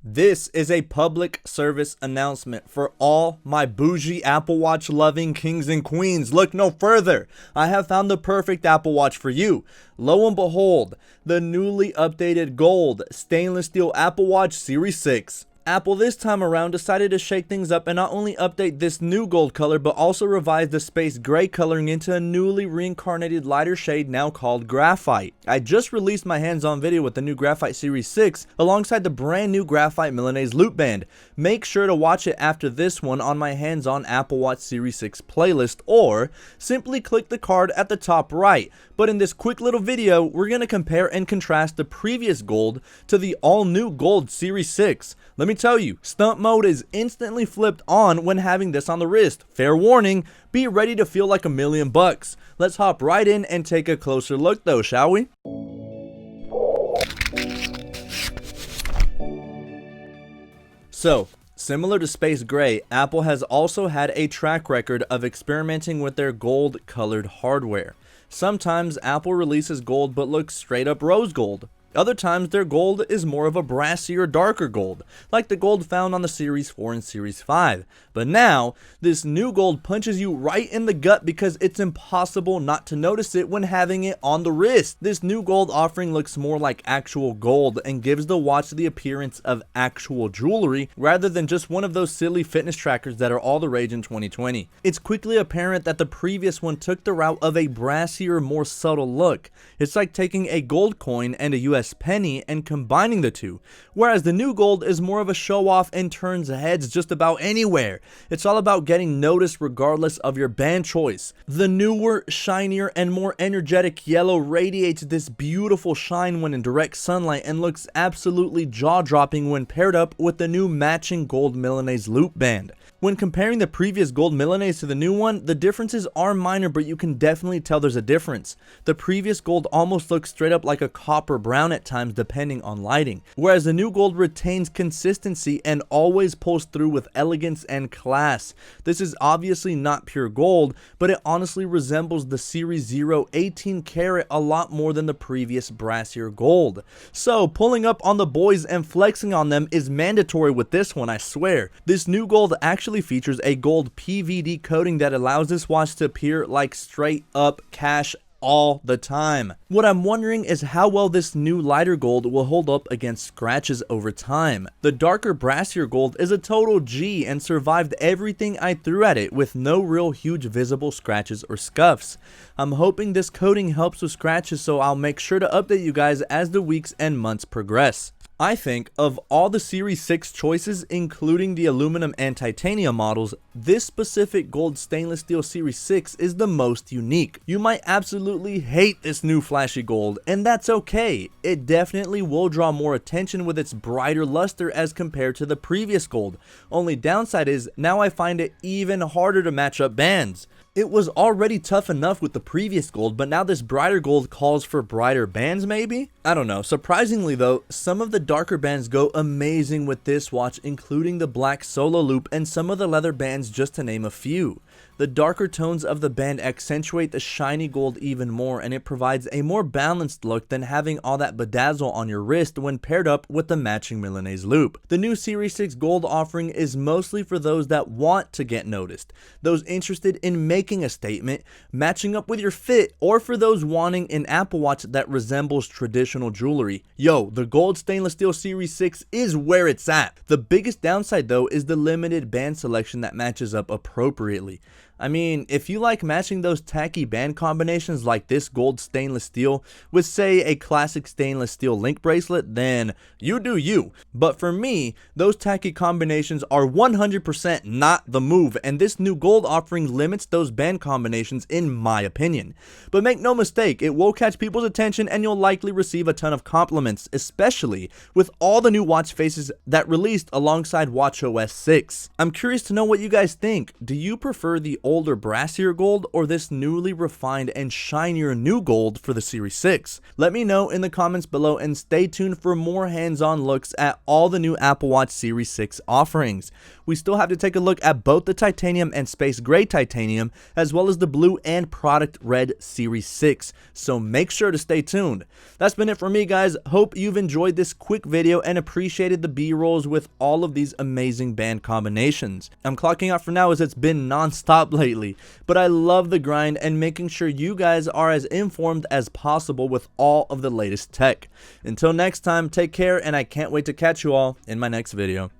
This is a public service announcement for all my bougie Apple Watch loving kings and queens. Look no further. I have found the perfect Apple Watch for you. Lo and behold, the newly updated gold stainless steel Apple Watch Series 6. Apple this time around decided to shake things up and not only update this new gold color, but also revise the space gray coloring into a newly reincarnated lighter shade now called Graphite. I just released my hands-on video with the new Graphite Series 6 alongside the brand new Graphite Milanese loop band. Make sure to watch it after this one on my hands-on Apple Watch Series 6 playlist, or simply click the card at the top right. But in this quick little video, we're going to compare and contrast the previous gold to the all-new gold Series 6. Let me tell you, stunt mode is instantly flipped on when having this on the wrist. Fair warning, be ready to feel like $1,000,000. Let's hop right in and take a closer look though, shall we? So, similar to Space Gray, Apple has also had a track record of experimenting with their gold colored hardware. Sometimes Apple releases gold but looks straight up rose gold. Other times their gold is more of a brassier, darker gold, like the gold found on the Series 4 and Series 5. But now, this new gold punches you right in the gut because it's impossible not to notice it when having it on the wrist. This new gold offering looks more like actual gold and gives the watch the appearance of actual jewelry rather than just one of those silly fitness trackers that are all the rage in 2020. It's quickly apparent that the previous one took the route of a brassier, more subtle look. It's like taking a gold coin and a US penny and combining the two, whereas the new gold is more of a show off and turns heads just about anywhere. It's all about getting noticed regardless of your band choice. The newer, shinier, and more energetic yellow radiates this beautiful shine when in direct sunlight and looks absolutely jaw-dropping when paired up with the new matching gold Milanese loop band. When comparing the previous gold Milanese to the new one, the differences are minor, but you can definitely tell there's a difference. The previous gold almost looks straight up like a copper brown at times depending on lighting, whereas the new gold retains consistency and always pulls through with elegance and class. This is obviously not pure gold, but it honestly resembles the Series 0 18 karat a lot more than the previous brassier gold. So pulling up on the boys and flexing on them is mandatory with this one, I swear. This new gold actually features a gold PVD coating that allows this watch to appear like straight up cash all the time. What I'm wondering is how well this new lighter gold will hold up against scratches over time. The darker brassier gold is a total G and survived everything I threw at it with no real huge visible scratches or scuffs. I'm hoping this coating helps with scratches, so I'll make sure to update you guys as the weeks and months progress. I think of all the Series 6 choices, including the aluminum and titanium models, this specific gold stainless steel Series 6 is the most unique. You might absolutely hate this new flashy gold, and that's okay. It definitely will draw more attention with its brighter luster as compared to the previous gold. Only downside is now I find it even harder to match up bands. It was already tough enough with the previous gold, but now this brighter gold calls for brighter bands maybe? I don't know. Surprisingly though, some of the darker bands go amazing with this watch, including the black solo loop and some of the leather bands, just to name a few. The darker tones of the band accentuate the shiny gold even more, and it provides a more balanced look than having all that bedazzle on your wrist when paired up with the matching Milanese loop. The new Series 6 gold offering is mostly for those that want to get noticed, those interested in making a statement, matching up with your fit, or for those wanting an Apple Watch that resembles traditional jewelry. Yo, the gold stainless steel Series 6 is where it's at. The biggest downside though is the limited band selection that matches up appropriately. I mean, if you like matching those tacky band combinations like this gold stainless steel with, say, a classic stainless steel link bracelet, then you do you. But for me, those tacky combinations are 100% not the move, and this new gold offering limits those band combinations in my opinion. But make no mistake, it will catch people's attention and you'll likely receive a ton of compliments, especially with all the new watch faces that released alongside watchOS 6. I'm curious to know what you guys think. Do you prefer the older brassier gold or this newly refined and shinier new gold for the Series 6? Let me know in the comments below and stay tuned for more hands-on looks at all the new Apple Watch Series 6 offerings. We still have to take a look at both the titanium and space gray titanium, as well as the blue and product red Series 6, so make sure to stay tuned. That's been it for me, guys. Hope you've enjoyed this quick video and appreciated the B-rolls with all of these amazing band combinations. I'm clocking out for now as it's been non-stop lately, but I love the grind and making sure you guys are as informed as possible with all of the latest tech. Until next time, take care, and I can't wait to catch you all in my next video.